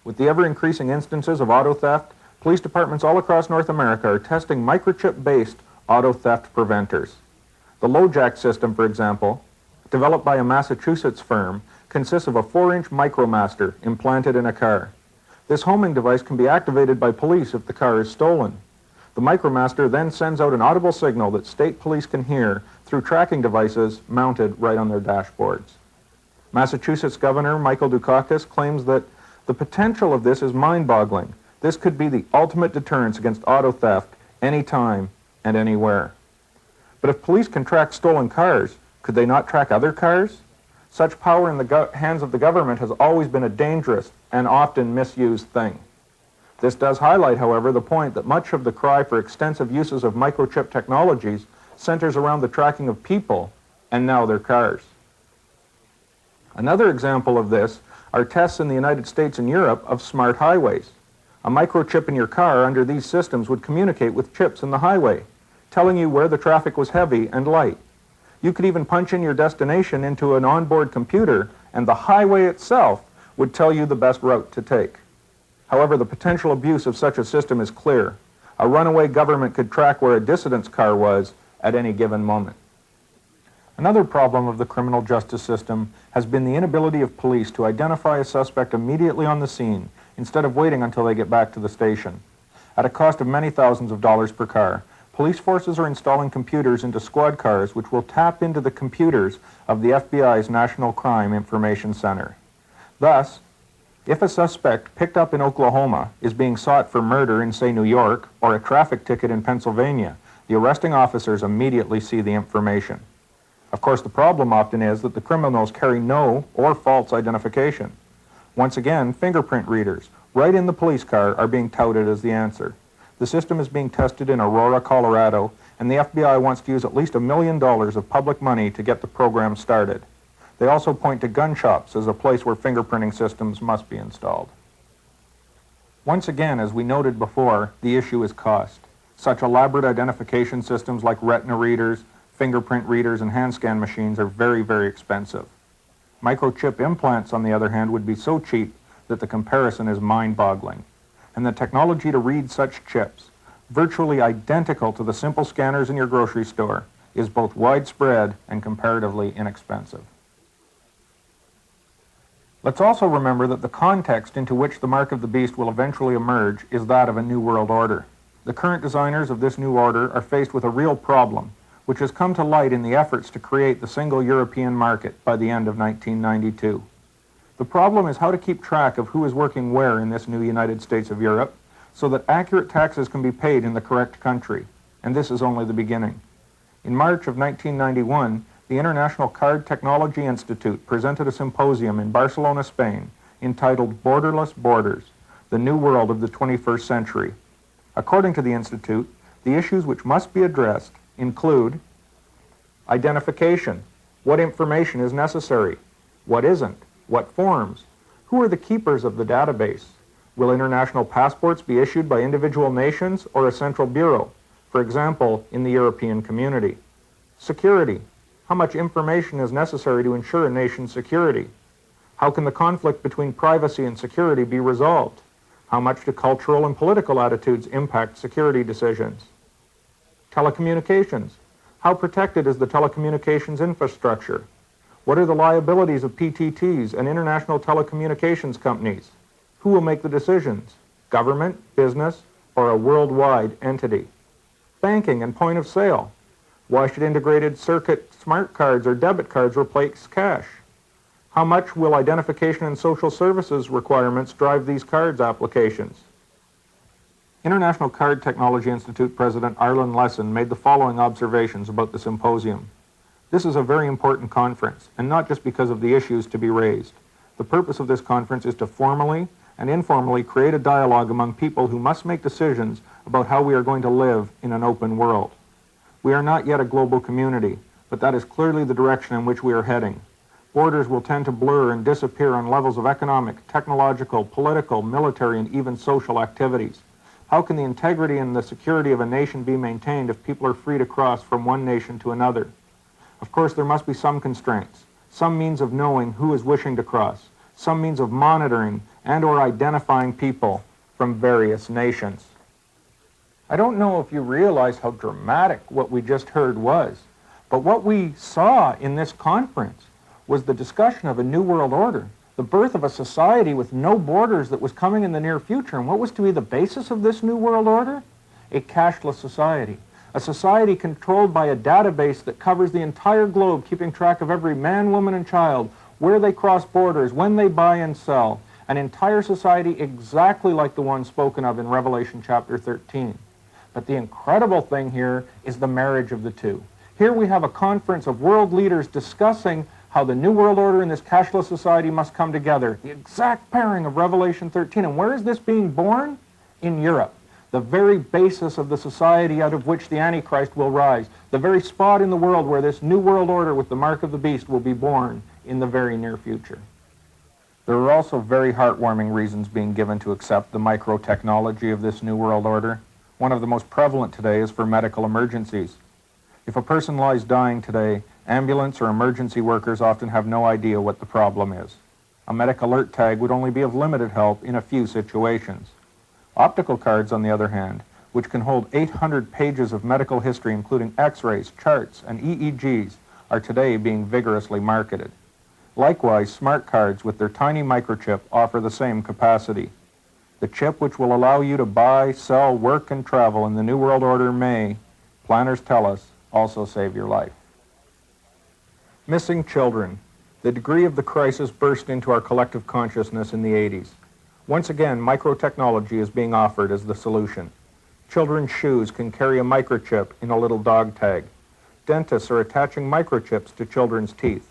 With the ever-increasing instances of auto theft, police departments all across North America are testing microchip-based auto theft preventers. The LoJack system, for example, developed by a Massachusetts firm, consists of a 4-inch Micromaster implanted in a car. This homing device can be activated by police if the car is stolen. The Micromaster then sends out an audible signal that state police can hear through tracking devices mounted right on their dashboards. Massachusetts Governor Michael Dukakis claims that the potential of this is mind-boggling. This could be the ultimate deterrence against auto theft anytime and anywhere. But if police can track stolen cars, could they not track other cars? Such power in the hands of the government has always been a dangerous and often misused thing. This does highlight, however, the point that much of the cry for extensive uses of microchip technologies centers around the tracking of people and now their cars. Another example of this are tests in the United States and Europe of smart highways. A microchip in your car under these systems would communicate with chips in the highway, telling you where the traffic was heavy and light. You could even punch in your destination into an onboard computer, and the highway itself would tell you the best route to take. However, the potential abuse of such a system is clear. A runaway government could track where a dissident's car was at any given moment. Another problem of the criminal justice system has been the inability of police to identify a suspect immediately on the scene instead of waiting until they get back to the station. At a cost of many thousands of dollars per car, police forces are installing computers into squad cars which will tap into the computers of the FBI's National Crime Information Center. Thus, if a suspect picked up in Oklahoma is being sought for murder in, say, New York, or a traffic ticket in Pennsylvania, the arresting officers immediately see the information. Of course, the problem often is that the criminals carry no or false identification. Once again, fingerprint readers, right in the police car, are being touted as the answer. The system is being tested in Aurora, Colorado, and the FBI wants to use at least $1 million of public money to get the program started. They also point to gun shops as a place where fingerprinting systems must be installed. Once again, as we noted before, the issue is cost. Such elaborate identification systems like retina readers, fingerprint readers, and hand scan machines are very, very expensive. Microchip implants, on the other hand, would be so cheap that the comparison is mind-boggling. And the technology to read such chips, virtually identical to the simple scanners in your grocery store, is both widespread and comparatively inexpensive. Let's also remember that the context into which the mark of the beast will eventually emerge is that of a new world order. The current designers of this new order are faced with a real problem, which has come to light in the efforts to create the single European market by the end of 1992. The problem is how to keep track of who is working where in this new United States of Europe so that accurate taxes can be paid in the correct country, and this is only the beginning. In March of 1991, the International Card Technology Institute presented a symposium in Barcelona, Spain, entitled Borderless Borders, the New World of the 21st Century. According to the Institute, the issues which must be addressed include identification. What information is necessary? What isn't? What forms? Who are the keepers of the database? Will international passports be issued by individual nations or a central bureau, for example, in the European Community? Security. How much information is necessary to ensure a nation's security? How can the conflict between privacy and security be resolved? How much do cultural and political attitudes impact security decisions? Telecommunications. How protected is the telecommunications infrastructure? What are the liabilities of PTTs and international telecommunications companies? Who will make the decisions? Government, business, or a worldwide entity? Banking and point of sale. Why should integrated circuit smart cards or debit cards replace cash? How much will identification and social services requirements drive these cards applications? International Card Technology Institute President Arlen Lesson made the following observations about the symposium. This is a very important conference, and not just because of the issues to be raised. The purpose of this conference is to formally and informally create a dialogue among people who must make decisions about how we are going to live in an open world. We are not yet a global community, but that is clearly the direction in which we are heading. Borders will tend to blur and disappear on levels of economic, technological, political, military, and even social activities. How can the integrity and the security of a nation be maintained if people are free to cross from one nation to another? Of course, there must be some constraints, some means of knowing who is wishing to cross, some means of monitoring and or identifying people from various nations. I don't know if you realize how dramatic what we just heard was, but what we saw in this conference was the discussion of a new world order, the birth of a society with no borders that was coming in the near future. And what was to be the basis of this new world order? A cashless society. A society controlled by a database that covers the entire globe, keeping track of every man, woman, and child, where they cross borders, when they buy and sell. An entire society exactly like the one spoken of in Revelation chapter 13. But the incredible thing here is the marriage of the two. Here we have a conference of world leaders discussing how the New World Order and this cashless society must come together. The exact pairing of Revelation 13. And where is this being born? In Europe. The very basis of the society out of which the Antichrist will rise. The very spot in the world where this New World Order with the mark of the beast will be born in the very near future. There are also very heartwarming reasons being given to accept the micro-technology of this New World Order. One of the most prevalent today is for medical emergencies. If a person lies dying today, ambulance or emergency workers often have no idea what the problem is. A medic alert tag would only be of limited help in a few situations. Optical cards, on the other hand, which can hold 800 pages of medical history including x-rays, charts, and EEGs, are today being vigorously marketed. Likewise, smart cards with their tiny microchip offer the same capacity. The chip which will allow you to buy, sell, work, and travel in the New World Order may, planners tell us, also save your life. Missing children. The degree of the crisis burst into our collective consciousness in the 80s. Once again, microtechnology is being offered as the solution. Children's shoes can carry a microchip in a little dog tag. Dentists are attaching microchips to children's teeth.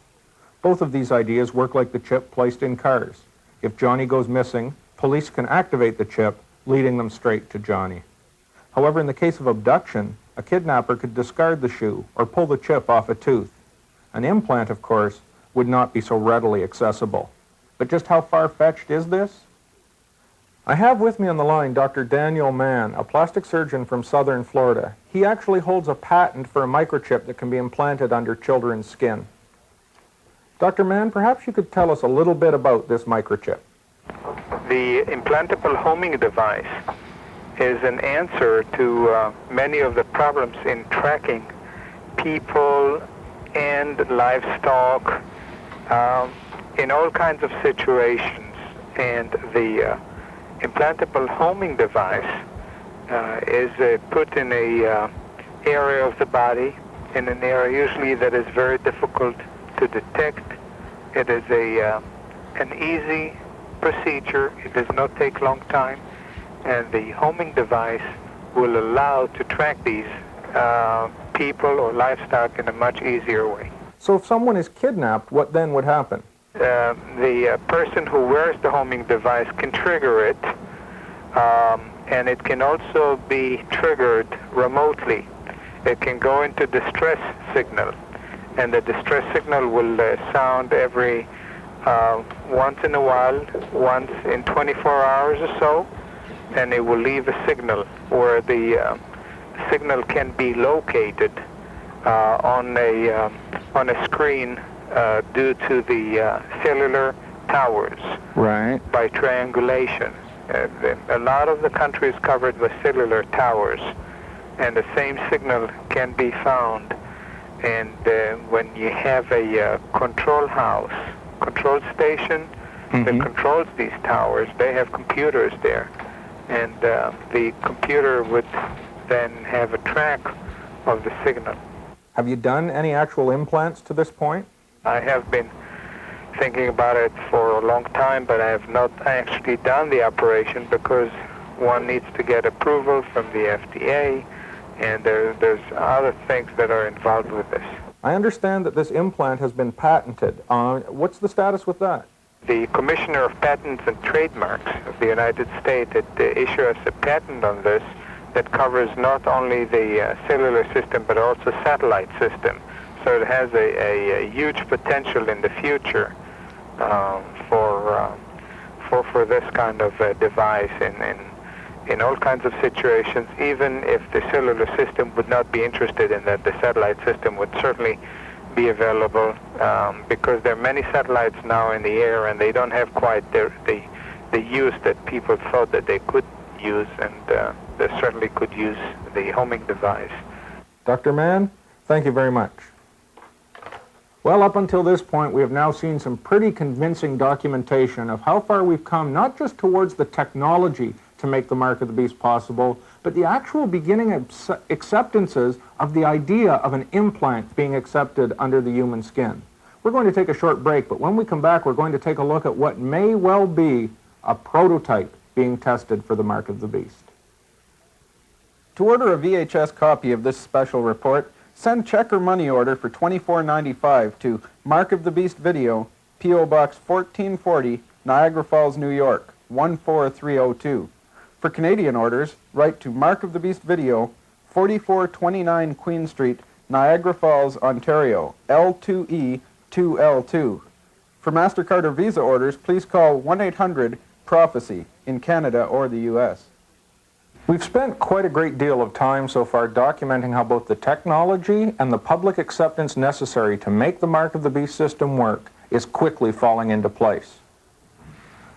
Both of these ideas work like the chip placed in cars. If Johnny goes missing, police can activate the chip, leading them straight to Johnny. However, in the case of abduction, a kidnapper could discard the shoe or pull the chip off a tooth. An implant, of course, would not be so readily accessible. But just how far-fetched is this? I have with me on the line Dr. Daniel Mann, a plastic surgeon from southern Florida. He actually holds a patent for a microchip that can be implanted under children's skin. Dr. Mann, perhaps you could tell us a little bit about this microchip. The implantable homing device is an answer to many of the problems in tracking people and livestock in all kinds of situations. And the implantable homing device is put in a area of the body, in an area usually that is very difficult to detect. It is an easy procedure. It does not take a long time, and the homing device will allow to track these people or livestock in a much easier way. So if someone is kidnapped, what then would happen? The person who wears the homing device can trigger it, and it can also be triggered remotely. It can go into distress signal, and the distress signal will sound every once in a while, once in 24 hours or so, and it will leave a signal where the signal can be located on a screen due to the cellular towers. Right. By triangulation. A lot of the country is covered with cellular towers, and the same signal can be found. And when you have a control station that controls these towers, they have computers there. And the computer would then have a track of the signal. Have you done any actual implants to this point? I have been thinking about it for a long time, but I have not actually done the operation because one needs to get approval from the FDA, and there's other things that are involved with this. I understand that this implant has been patented. What's the status with that? The Commissioner of Patents and Trademarks of the United States had issued us a patent on this that covers not only the cellular system but also satellite system. So it has a huge potential in the future for this kind of device in all kinds of situations. Even if the cellular system would not be interested in that, the satellite system would certainly be available because there are many satellites now in the air and they don't have quite the use that people thought that they could use, and they certainly could use the homing device. Dr. Mann, thank you very much. Well, up until this point, we have now seen some pretty convincing documentation of how far we've come, not just towards the technology to make the Mark of the Beast possible, but the actual beginning acceptances of the idea of an implant being accepted under the human skin. We're going to take a short break, but when we come back, we're going to take a look at what may well be a prototype being tested for the Mark of the Beast. To order a VHS copy of this special report, send check or money order for $24.95 to Mark of the Beast Video, P.O. Box 1440, Niagara Falls, New York, 14302. For Canadian orders, write to Mark of the Beast Video, 4429 Queen Street, Niagara Falls, Ontario, L2E2L2. For MasterCard or Visa orders, please call 1-800-PROPHECY in Canada or the U.S. We've spent quite a great deal of time so far documenting how both the technology and the public acceptance necessary to make the Mark of the Beast system work is quickly falling into place.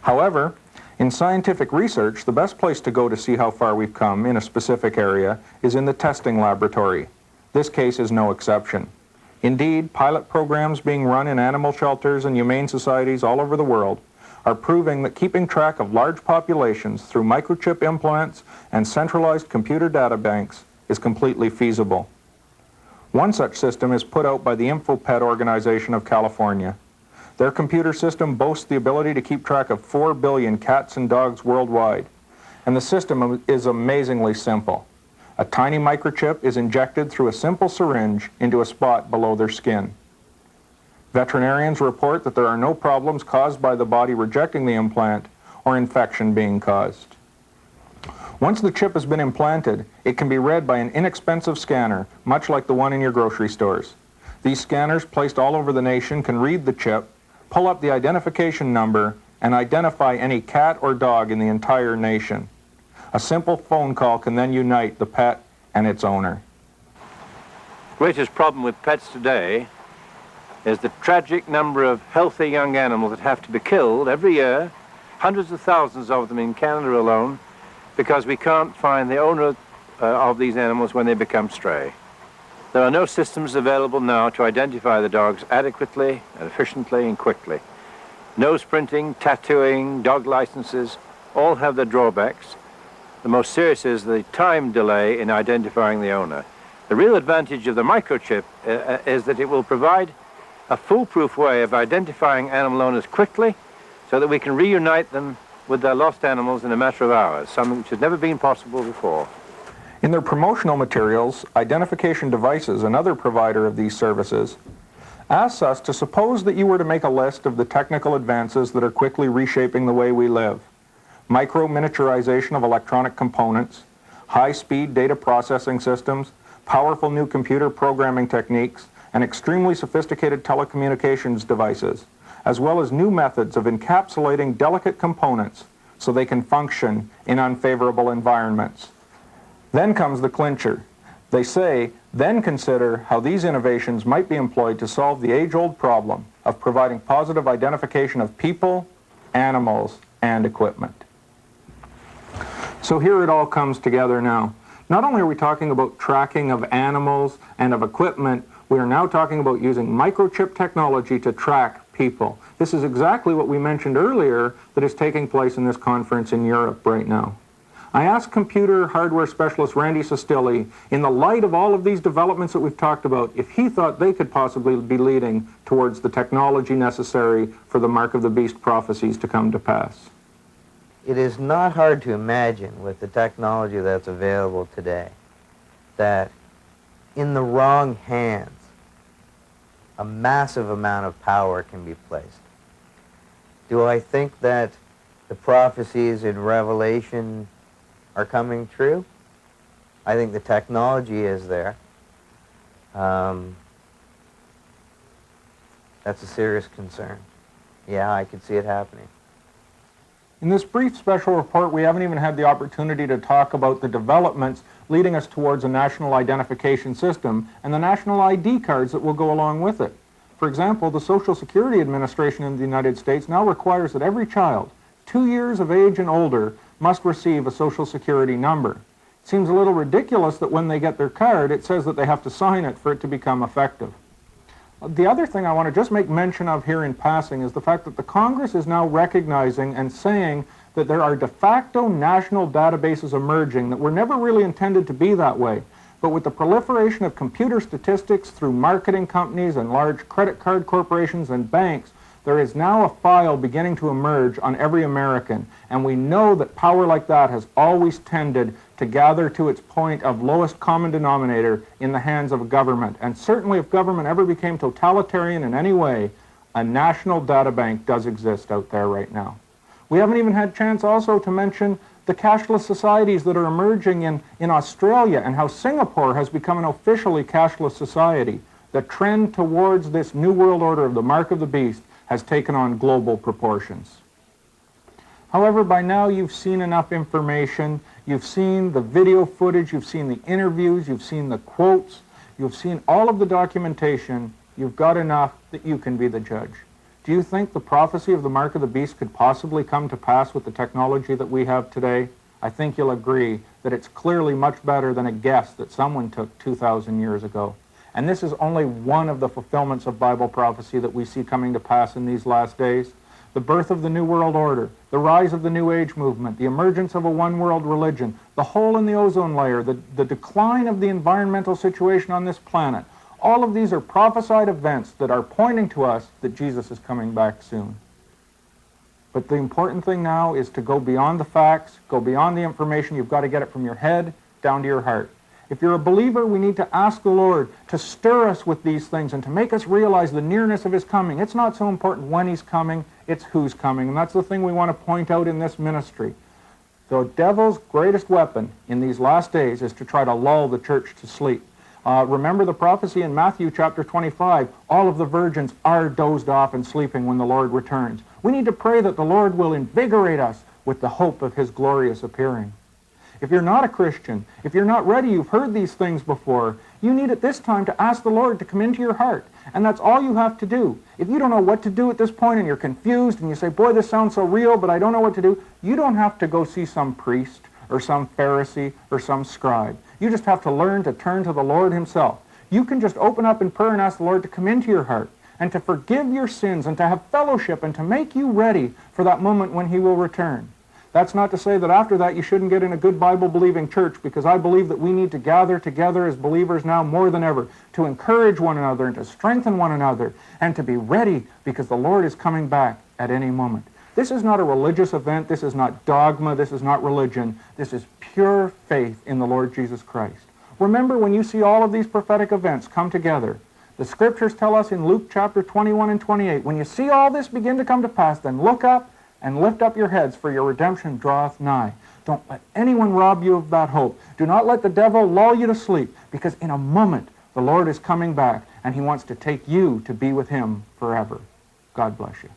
However, in scientific research, the best place to go to see how far we've come in a specific area is in the testing laboratory. This case is no exception. Indeed, pilot programs being run in animal shelters and humane societies all over the world are proving that keeping track of large populations through microchip implants and centralized computer data banks is completely feasible. One such system is put out by the InfoPet organization of California. Their computer system boasts the ability to keep track of 4 billion cats and dogs worldwide, and the system is amazingly simple. A tiny microchip is injected through a simple syringe into a spot below their skin. Veterinarians report that there are no problems caused by the body rejecting the implant or infection being caused. Once the chip has been implanted, it can be read by an inexpensive scanner, much like the one in your grocery stores. These scanners, placed all over the nation, can read the chip, pull up the identification number, and identify any cat or dog in the entire nation. A simple phone call can then unite the pet and its owner. The greatest problem with pets today is the tragic number of healthy young animals that have to be killed every year, hundreds of thousands of them in Canada alone, because we can't find the owner of these animals when they become stray. There are no systems available now to identify the dogs adequately and efficiently and quickly. Nose printing, tattooing, dog licenses all have their drawbacks. The most serious is the time delay in identifying the owner. The real advantage of the microchip is that it will provide a foolproof way of identifying animal owners quickly so that we can reunite them with their lost animals in a matter of hours, something which has never been possible before. In their promotional materials, Identification Devices, another provider of these services, asks us to suppose that you were to make a list of the technical advances that are quickly reshaping the way we live. Micro-miniaturization of electronic components, high-speed data processing systems, powerful new computer programming techniques, and extremely sophisticated telecommunications devices, as well as new methods of encapsulating delicate components so they can function in unfavorable environments. Then comes the clincher. They say, then consider how these innovations might be employed to solve the age-old problem of providing positive identification of people, animals, and equipment. So here it all comes together now. Not only are we talking about tracking of animals and of equipment, we are now talking about using microchip technology to track people. This is exactly what we mentioned earlier that is taking place in this conference in Europe right now. I asked computer hardware specialist Randy Sestilli, in the light of all of these developments that we've talked about, if he thought they could possibly be leading towards the technology necessary for the Mark of the Beast prophecies to come to pass. It is not hard to imagine, with the technology that's available today, that in the wrong hands, a massive amount of power can be placed. Do I think that the prophecies in Revelation are coming true? I think the technology is there. That's a serious concern. Yeah, I could see it happening. In this brief special report, we haven't even had the opportunity to talk about the developments leading us towards a national identification system and the national ID cards that will go along with it. For example, the Social Security Administration in the United States now requires that every child, 2 years of age and older, must receive a Social Security number. It seems a little ridiculous that when they get their card, it says that they have to sign it for it to become effective. The other thing I want to just make mention of here in passing is the fact that the Congress is now recognizing and saying that there are de facto national databases emerging that were never really intended to be that way. But with the proliferation of computer statistics through marketing companies and large credit card corporations and banks, there is now a file beginning to emerge on every American. And we know that power like that has always tended to gather to its point of lowest common denominator in the hands of a government. And certainly if government ever became totalitarian in any way, a national data bank does exist out there right now. We haven't even had a chance also to mention the cashless societies that are emerging in Australia and how Singapore has become an officially cashless society. The trend towards this new world order of the Mark of the Beast has taken on global proportions. However, by now you've seen enough information You've seen the video footage, you've seen the interviews, you've seen the quotes, you've seen all of the documentation. You've got enough that you can be the judge. Do you think the prophecy of the mark of the beast could possibly come to pass with the technology that we have today? I think you'll agree that it's clearly much better than a guess that someone took 2,000 years ago. And this is only one of the fulfillments of Bible prophecy that we see coming to pass in these last days. The birth of the New World Order, the rise of the New Age movement, the emergence of a one-world religion, the hole in the ozone layer, the decline of the environmental situation on this planet. All of these are prophesied events that are pointing to us that Jesus is coming back soon. But the important thing now is to go beyond the facts, go beyond the information. You've got to get it from your head down to your heart. If you're a believer, we need to ask the Lord to stir us with these things and to make us realize the nearness of His coming. It's not so important when He's coming, it's who's coming. And that's the thing we want to point out in this ministry. The devil's greatest weapon in these last days is to try to lull the church to sleep. Remember the prophecy in Matthew chapter 25, all of the virgins are dozed off and sleeping when the Lord returns. We need to pray that the Lord will invigorate us with the hope of His glorious appearing. If you're not a Christian, if you're not ready, you've heard these things before, you need at this time to ask the Lord to come into your heart. And that's all you have to do. If you don't know what to do at this point and you're confused and you say, boy, this sounds so real, but I don't know what to do, you don't have to go see some priest or some Pharisee or some scribe. You just have to learn to turn to the Lord Himself. You can just open up in prayer and ask the Lord to come into your heart and to forgive your sins and to have fellowship and to make you ready for that moment when He will return. That's not to say that after that you shouldn't get in a good Bible-believing church, because I believe that we need to gather together as believers now more than ever to encourage one another and to strengthen one another and to be ready, because the Lord is coming back at any moment. This is not a religious event. This is not dogma. This is not religion. This is pure faith in the Lord Jesus Christ. Remember, when you see all of these prophetic events come together, the Scriptures tell us in Luke chapter 21 and 28, when you see all this begin to come to pass, then look up and lift up your heads, for your redemption draweth nigh. Don't let anyone rob you of that hope. Do not let the devil lull you to sleep, because in a moment the Lord is coming back, and He wants to take you to be with Him forever. God bless you.